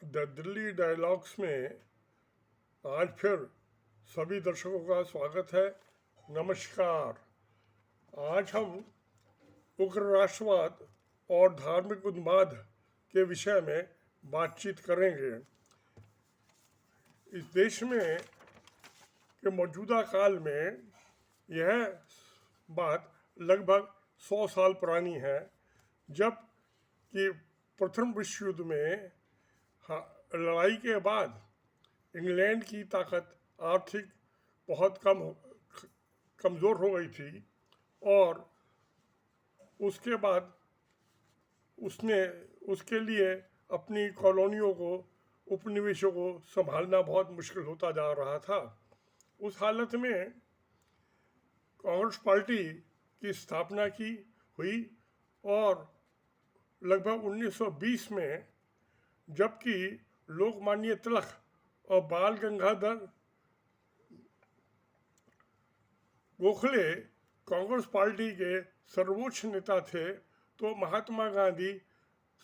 The Delhi dialogues में आज फिर सभी दर्शकों का स्वागत है। नमस्कार। आज हम उग्र राष्ट्रवाद और धार्मिक उन्माद के विषय में बातचीत करेंगे। इस देश में के मौजूदा काल में यह बात लगभग 100 साल पुरानी है, जब कि प्रथम विश्व युद्ध में लड़ाई के बाद इंग्लैंड की ताकत आर्थिक बहुत कमज़ोर हो गई थी और उसके बाद उसने उसके लिए अपनी कॉलोनियों को, उपनिवेशों को संभालना बहुत मुश्किल होता जा रहा था। उस हालत में कांग्रेस पार्टी की स्थापना की हुई और लगभग 1920 में, जबकि लोकमान्य तिलक और बाल गंगाधर गोखले कांग्रेस पार्टी के सर्वोच्च नेता थे, तो महात्मा गांधी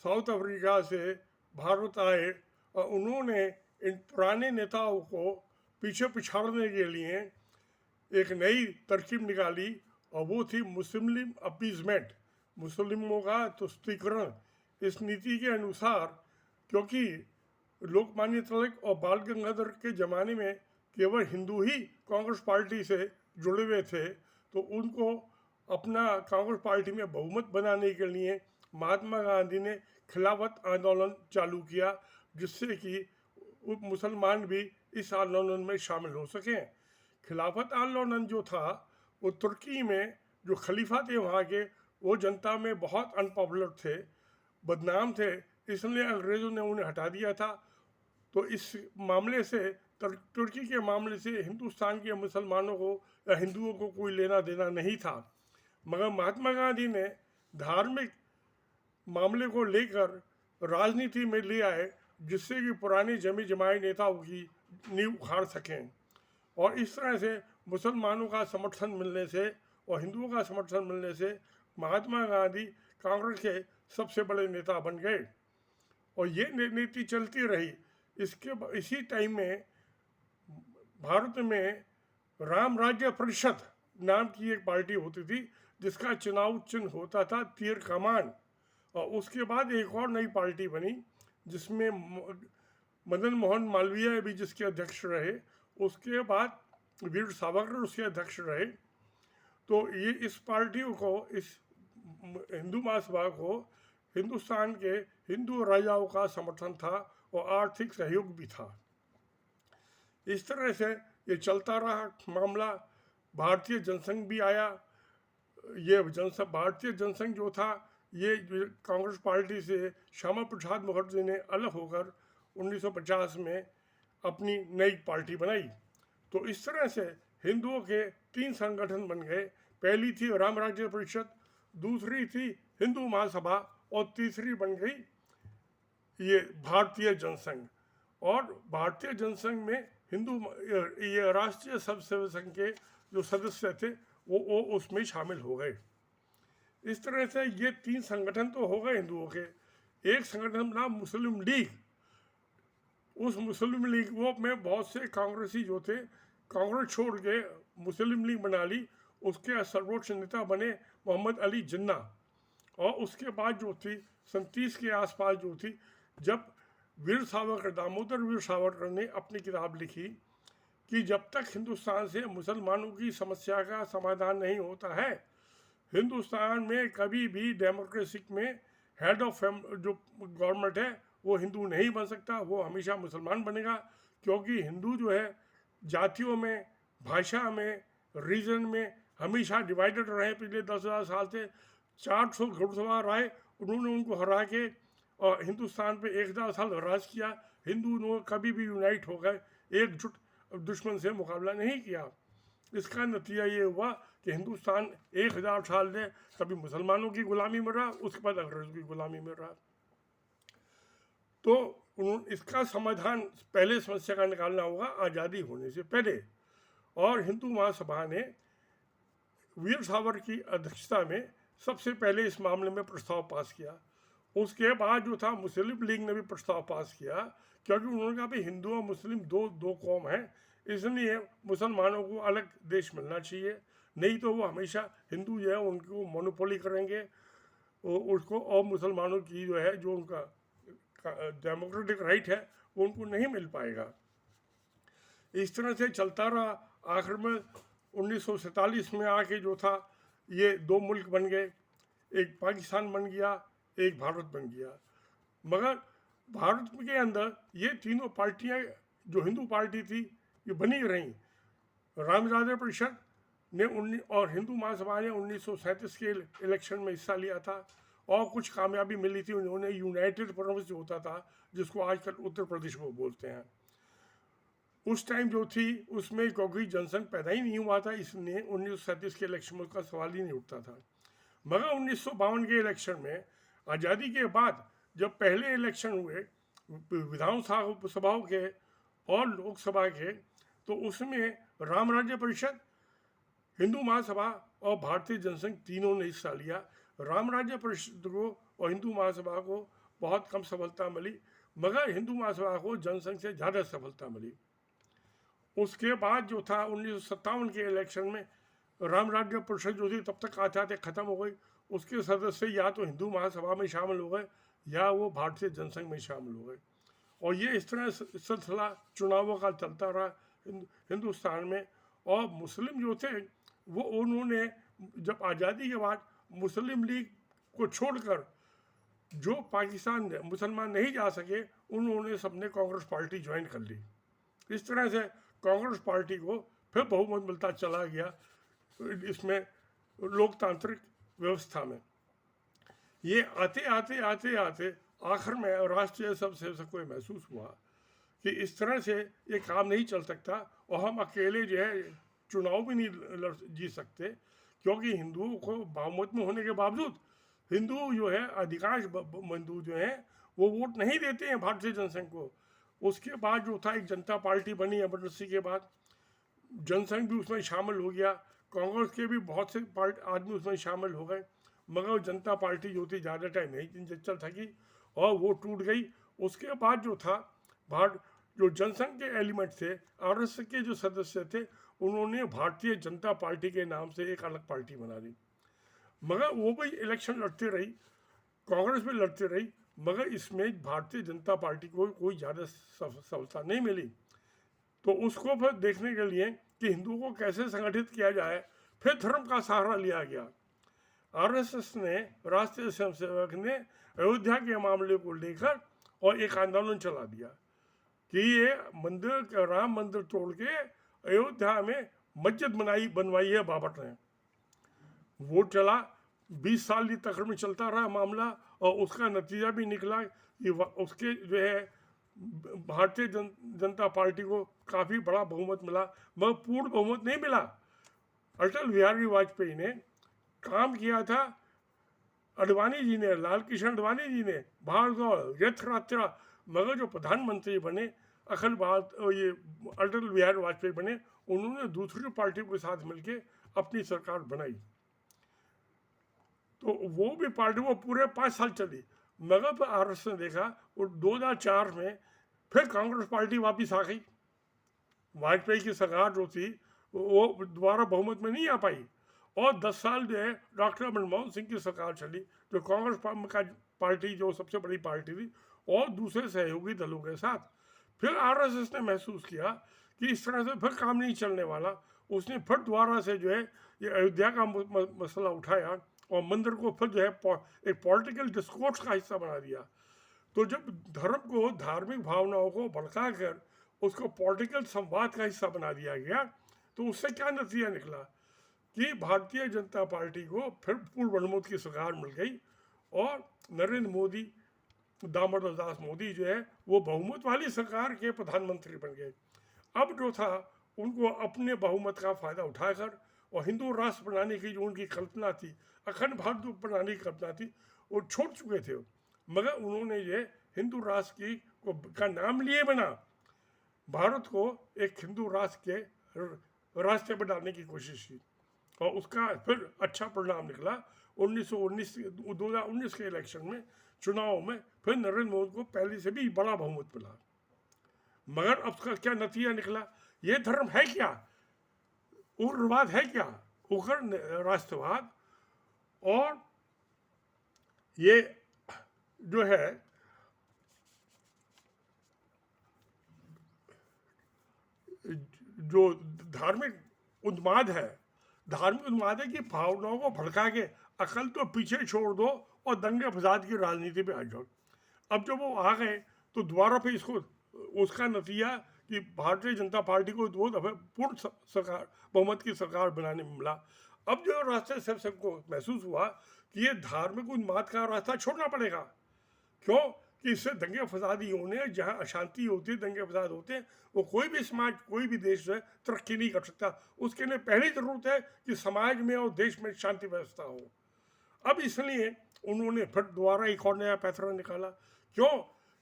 साउथ अफ्रीका से भारत आए और उन्होंने इन पुराने नेताओं को पीछे पिछाड़ने के लिए एक नई तरकीब निकाली और वो थी मुस्लिम अपीजमेंट, मुस्लिमों का तुष्टीकरण। इस नीति के अनुसार, क्योंकि लोकमान्य तिलक और बाल गंगाधर के ज़माने में केवल हिंदू ही कांग्रेस पार्टी से जुड़े हुए थे, तो उनको अपना कांग्रेस पार्टी में बहुमत बनाने के लिए महात्मा गांधी ने खिलाफत आंदोलन चालू किया, जिससे कि मुसलमान भी इस आंदोलन में शामिल हो सकें। खिलाफत आंदोलन जो था वो तुर्की में जो खलीफा थे वहाँ के, वो जनता में बहुत अनपॉपुलर थे, बदनाम थे, इसलिए अंग्रेज़ों ने उन्हें हटा दिया था। तो इस मामले से, तुर्की के मामले से हिंदुस्तान के मुसलमानों को या हिंदुओं को कोई लेना देना नहीं था। मगर महात्मा गांधी ने धार्मिक मामले को लेकर राजनीति में ले आए, जिससे कि पुराने जमी जमाए नेताओं की नींव उखाड़ सकें। और इस तरह से मुसलमानों का समर्थन मिलने से और हिंदुओं का समर्थन मिलने से महात्मा गांधी कांग्रेस के सबसे बड़े नेता बन गए और ये नीति चलती रही। इसी टाइम में भारत में राम राज्य परिषद नाम की एक पार्टी होती थी, जिसका चुनाव चिन्ह होता था तीर कमान। और उसके बाद एक और नई पार्टी बनी, जिसमें मदन मोहन मालवीय भी जिसके अध्यक्ष रहे। उसके बाद वीर सावरकर उसके अध्यक्ष रहे। तो ये इस पार्टी को, इस हिंदू महासभा को, हिंदुस्तान के हिंदू राजाओं का समर्थन था और आर्थिक सहयोग भी था। इस तरह से ये चलता रहा मामला। भारतीय जनसंघ भी आया। ये भारतीय जनसंघ जो था, ये कांग्रेस पार्टी से श्यामा प्रसाद मुखर्जी ने अलग होकर 1950 में अपनी नई पार्टी बनाई। तो इस तरह से हिंदुओं के 3 संगठन बन गए। पहली थी राम राज्य परिषद, दूसरी थी हिंदू महासभा और तीसरी बन गई ये भारतीय जनसंघ। और भारतीय जनसंघ में ये राष्ट्रीय स्वयंसेवक संघ के जो सदस्य थे वो उसमें शामिल हो गए। इस तरह से ये 3 संगठन तो हो गए हिंदुओं के। एक संगठन नाम मुस्लिम लीग। उस मुस्लिम लीग में बहुत से कांग्रेसी जो थे, कांग्रेस छोड़ के मुस्लिम लीग बना ली। उसके सर्वोच्च नेता बने मोहम्मद अली जिन्ना। और उसके बाद जो थी 37 के आसपास जो थी, जब दामोदर वीर सावरकर ने अपनी किताब लिखी कि जब तक हिंदुस्तान से मुसलमानों की समस्या का समाधान नहीं होता है, हिंदुस्तान में कभी भी डेमोक्रेसी में हेड ऑफ जो गवर्नमेंट है वो हिंदू नहीं बन सकता, वो हमेशा मुसलमान बनेगा। क्योंकि हिंदू जो है जातियों में, भाषा में, रीजन में हमेशा डिवाइडेड रहे। पिछले 10,000 साल से 400 घुड़सवार आए, उन्होंने उनको हरा के और हिंदुस्तान पे 1000 साल राज किया। हिंदू लोग कभी भी यूनाइट हो गए, एकजुट दुश्मन से मुकाबला नहीं किया। इसका नतीजा ये हुआ कि हिंदुस्तान 1000 साल ने कभी मुसलमानों की गुलामी में रहा, उसके बाद अंग्रेज़ों की गुलामी में रहा। तो इसका समाधान पहले समस्या का निकालना होगा आज़ादी होने से पहले। और हिंदू महासभा ने वीर सावरकर की अध्यक्षता में सबसे पहले इस मामले में प्रस्ताव पास किया उसके बाद जो था मुस्लिम लीग ने भी प्रस्ताव पास किया, क्योंकि उन्होंने कहा भाई हिंदू और मुस्लिम दो दो कौम हैं, इसलिए मुसलमानों को अलग देश मिलना चाहिए, नहीं तो वो हमेशा हिंदू जो है उनको मोनोपोली करेंगे उसको, और मुसलमानों की जो है जो उनका डेमोक्रेटिक राइट है वो उनको नहीं मिल पाएगा। इस तरह से चलता रहा। आखिर में 1947 में आके जो था ये दो मुल्क बन गए, एक पाकिस्तान बन गया, एक भारत बन गया। मगर भारत के अंदर ये तीनों पार्टियां जो हिंदू पार्टी थी ये बनी रहीं। राम राज्य परिषद ने और हिंदू महासभा ने 1937 के इलेक्शन में हिस्सा लिया था और कुछ कामयाबी मिली थी। उन्होंने यूनाइटेड प्रोविंस जो होता था, जिसको आजकल उत्तर प्रदेश को बोलते हैं, उस टाइम जो थी उसमें क्योंकि जनसंघ पैदा ही नहीं हुआ था, इसलिए 1937 के इलेक्शन में उसका सवाल ही नहीं उठता था। मगर 1952 के इलेक्शन में आज़ादी के बाद जब पहले इलेक्शन हुए विधानसभाओं के और लोकसभा के, तो उसमें राम राज्य परिषद, हिंदू महासभा और भारतीय जनसंघ तीनों ने हिस्सा लिया। राम राज्य परिषद को और हिंदू महासभा को बहुत कम सफलता मिली, मगर हिंदू महासभा को जनसंघ से ज़्यादा सफलता मिली। उसके बाद जो था 1957 के इलेक्शन में राम राज्य परिषद जो थी तब तक आते ख़त्म हो गई। उसके सदस्य या तो हिंदू महासभा में शामिल हो गए या वो भारतीय जनसंघ में शामिल हो गए, और ये इस तरह सिलसिला चुनावों का चलता रहा हिंदुस्तान में। और मुस्लिम जो थे वो उन्होंने जब आज़ादी के बाद मुस्लिम लीग को छोड़कर जो पाकिस्तान में मुसलमान नहीं जा सके, उन्होंने सबने कांग्रेस पार्टी ज्वाइन कर ली। इस तरह से कांग्रेस पार्टी को फिर बहुमत मिलता चला गया इसमें लोकतांत्रिक व्यवस्था में। ये आते आते आते आते आखिर में राष्ट्रीय स्वयंसेवक को महसूस हुआ कि इस तरह से ये काम नहीं चल सकता, और हम अकेले जो है चुनाव भी नहीं जीत सकते, क्योंकि हिंदुओं को बहुमत में होने के बावजूद हिंदू जो है अधिकांश हिंदू जो है वो वोट नहीं देते हैं भारतीय जनसंघ को। उसके बाद जो था एक जनता पार्टी बनी एमरजेंसी के बाद, जनसंघ भी उसमें शामिल हो गया, कांग्रेस के भी बहुत से आदमी उसमें शामिल हो गए, मगर जनता पार्टी जो थी ज़्यादा टाइम नहीं चल सकी और वो टूट गई। उसके बाद जो था भारत जो जनसंघ के एलिमेंट थे, आरएसएस के जो सदस्य थे, उन्होंने भारतीय जनता पार्टी के नाम से एक अलग पार्टी बना दी। मगर वो भी इलेक्शन लड़ती रही, कांग्रेस भी लड़ती रही, मगर इसमें भारतीय जनता पार्टी को कोई ज़्यादा सफलता नहीं मिली। तो उसको फिर देखने के लिए कि हिंदुओं को कैसे संगठित किया जाए, फिर धर्म का सहारा लिया गया। आरएसएस ने, राष्ट्रीय स्वयंसेवक ने अयोध्या के मामले को लेकर और एक आंदोलन चला दिया कि ये मंदिर, राम मंदिर तोड़ के अयोध्या में मस्जिद बनवाई है बाबर ने। वो चला, 20 साल की तकरीबन चलता रहा मामला, और उसका नतीजा भी निकला कि उसके जो है भारतीय जनता पार्टी को काफ़ी बड़ा बहुमत मिला, मगर पूर्ण बहुमत नहीं मिला। अटल बिहारी वाजपेयी ने काम किया था, अडवाणी जी ने, लाल कृष्ण अडवाणी जी ने भाग दौड़ यथ यात्रा, मगर जो प्रधानमंत्री बने ये अटल बिहारी वाजपेयी बने, उन्होंने दूसरी पार्टी के साथ मिलके अपनी सरकार बनाई। तो वो भी पार्टी वो पूरे 5 साल चली, मगर फिर आरएसएस ने देखा और 2004 में फिर कांग्रेस पार्टी वापस आ गई। वाजपेयी की सरकार जो थी वो दोबारा बहुमत में नहीं आ पाई, और 10 साल जो है डॉक्टर मनमोहन सिंह की सरकार चली, जो कांग्रेस का पार्टी जो सबसे बड़ी पार्टी थी, और दूसरे सहयोगी दलों के साथ। फिर आरएसएस ने महसूस किया कि इस तरह से फिर काम नहीं चलने वाला। उसने फिर दोबारा से जो है ये अयोध्या का मसला उठाया और मंदिर को फिर जो है एक पॉलिटिकल डिस्कोर्स का हिस्सा बना दिया। तो जब धर्म को, धार्मिक भावनाओं को भड़का कर उसको पॉलिटिकल संवाद का हिस्सा बना दिया गया, तो उससे क्या नतीजा निकला कि भारतीय जनता पार्टी को फिर पूर्ण बहुमत की सरकार मिल गई, और नरेंद्र मोदी, दामोदर दास मोदी जो है वो बहुमत वाली सरकार के प्रधानमंत्री बन गए। अब जो था उनको अपने बहुमत का फ़ायदा उठाकर और हिंदू राष्ट्र बनाने की जो उनकी कल्पना थी, अखंड भारत बनाने की कल्पना थी, वो छोड़ चुके थे। मगर उन्होंने ये हिंदू राष्ट्र का नाम लिए बिना भारत को एक हिंदू राष्ट्र के रास्ते पर डालने की कोशिश की, और उसका फिर अच्छा परिणाम निकला। 2019 के इलेक्शन में चुनाव में फिर नरेंद्र मोदी को पहले से भी बड़ा बहुमत मिला। मगर अब उसका क्या नतीजा निकला? ये धर्म है क्या? उग्रवाद है क्या? उग्र राष्ट्रवाद। और ये जो है जो धार्मिक उन्माद है, धार्मिक उन्माद है कि भावनाओं को भड़का के अकल तो पीछे छोड़ दो और दंगे फसाद की राजनीति पे आ जाओ। अब जब वो आ गए तो दोबारा फिर इसको उसका नतीजा कि भारतीय जनता पार्टी को 2 दफे पूर्ण सरकार बहुमत की सरकार बनाने में मिला। अब जो राष्ट्रीय स्वयंसेवक को महसूस हुआ कि ये धार्मिक उन्माद का रास्ता छोड़ना पड़ेगा। क्यों? कि इससे दंगे फसादी होने, जहाँ अशांति होती है, दंगे फसाद होते हैं, वो कोई भी समाज, कोई भी देश जो है तरक्की नहीं कर सकता। उसके लिए पहली ज़रूरत है कि समाज में और देश में शांति व्यवस्था हो। अब इसलिए उन्होंने फिर दोबारा एक और नया पैतरा निकाला। क्यों?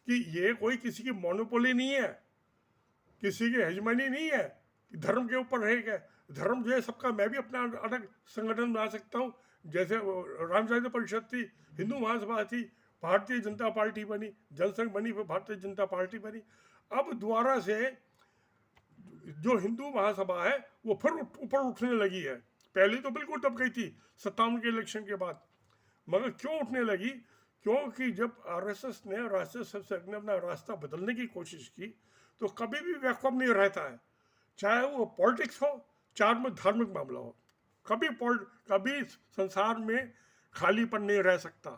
कि ये कोई किसी की मोनोपोली नहीं है, किसी की हेजमनी नहीं है कि धर्म के ऊपर रहेगा। धर्म जो है सबका, मैं भी अपना अलग संगठन बना सकता हूँ। जैसे रामचंद्र परिषद थी, हिंदू महासभा थी, भारतीय जनता पार्टी बनी, जनसंघ बनी, फिर भारतीय जनता पार्टी बनी। अब दोबारा से जो हिंदू महासभा है वो फिर ऊपर उठने लगी है। पहले तो बिल्कुल दब गई थी 57 के इलेक्शन के बाद। मगर क्यों उठने लगी? क्योंकि जब आरएसएस ने, राष्ट्रीय स्वयंसेवक ने अपना रास्ता बदलने की कोशिश की तो कभी भी वैक्यूम नहीं रहता है, चाहे वो पॉलिटिक्स हो, चाहे में धार्मिक मामला हो। कभी संसार में खालीपन नहीं रह सकता,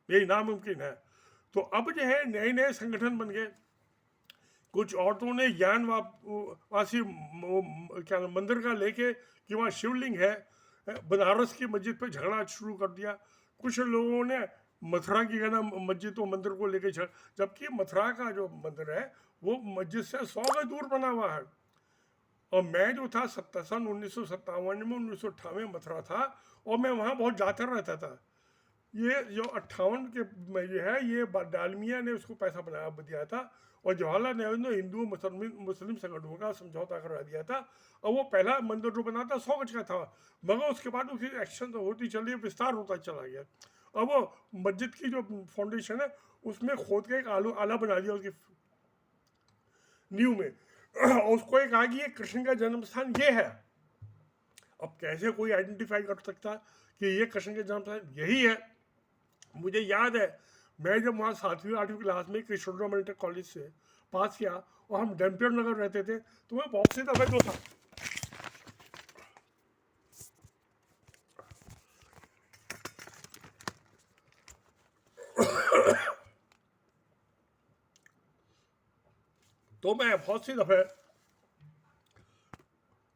यही नामुमकिन है। तो अब जो है नए नए संगठन बन गए। कुछ औरतों ने ज्ञान वासी क्या मंदिर का लेके कि वहाँ शिवलिंग है, बनारस की मस्जिद पे झगड़ा शुरू कर दिया। कुछ लोगों ने मथुरा की कहना मस्जिद और मंदिर को लेके जबकि मथुरा का जो मंदिर है वो मस्जिद से 100 गज दूर बना हुआ है। और मैं जो था सन 1957 में 1958 मथुरा था और मैं वहाँ बहुत जाकर रहता था। ये जो 58 के में जो है ये डालमिया ने उसको पैसा बना दिया था और जवाहरलाल नेहरू ने हिंदू मुस्लिम संगठनों का समझौता करा दिया था। और वो पहला मंदिर जो बना था 100 गज का था, मगर उसके बाद उसकी एक्शन तो होती चली, विस्तार होता चला गया। अब वो मस्जिद की जो फाउंडेशन है उसमें खोद के एक आला बना दिया उसकी न्यू में और उसको एक आ गई कृष्ण का जन्म स्थान ये है। अब कैसे कोई आइडेंटिफाई कर सकता कि ये कृष्ण का जन्म स्थान यही है? मुझे याद है मैं जब वहाँ 7वीं 8वीं क्लास में किशोर मिलिट्री कॉलेज से पास किया और हम डैम्पियर नगर रहते थे तो मैं बहुत सी दफे जो था तो मैं बहुत सी दफे